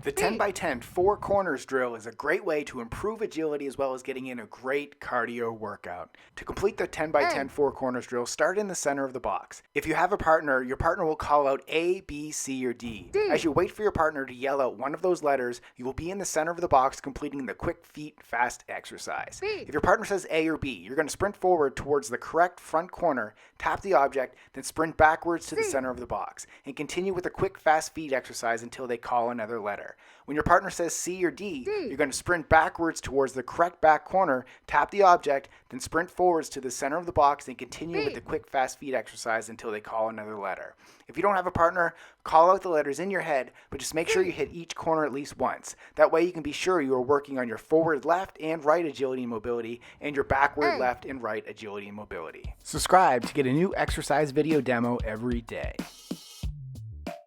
The 10 by 10 four corners drill is a great way to improve agility as well as getting in a great cardio workout. To complete the 10 by 10 four corners drill, start in the center of the box. If you have a partner, your partner will call out A, B, C, or D. As you wait for your partner to yell out one of those letters, you will be in the center of the box completing the quick feet fast exercise. If your partner says A or B, you're going to sprint forward towards the correct front corner, tap the object, then sprint backwards to the center of the box, and continue with the quick fast feet exercise until they call another letter. When your partner says C or D, you're going to sprint backwards towards the correct back corner, tap the object, then sprint forwards to the center of the box and continue with the quick fast feet exercise until they call another letter. If you don't have a partner, call out the letters in your head, but just make sure you hit each corner at least once. That way you can be sure you are working on your forward left and right agility and mobility and your backward left and right agility and mobility. Subscribe to get a new exercise video demo every day.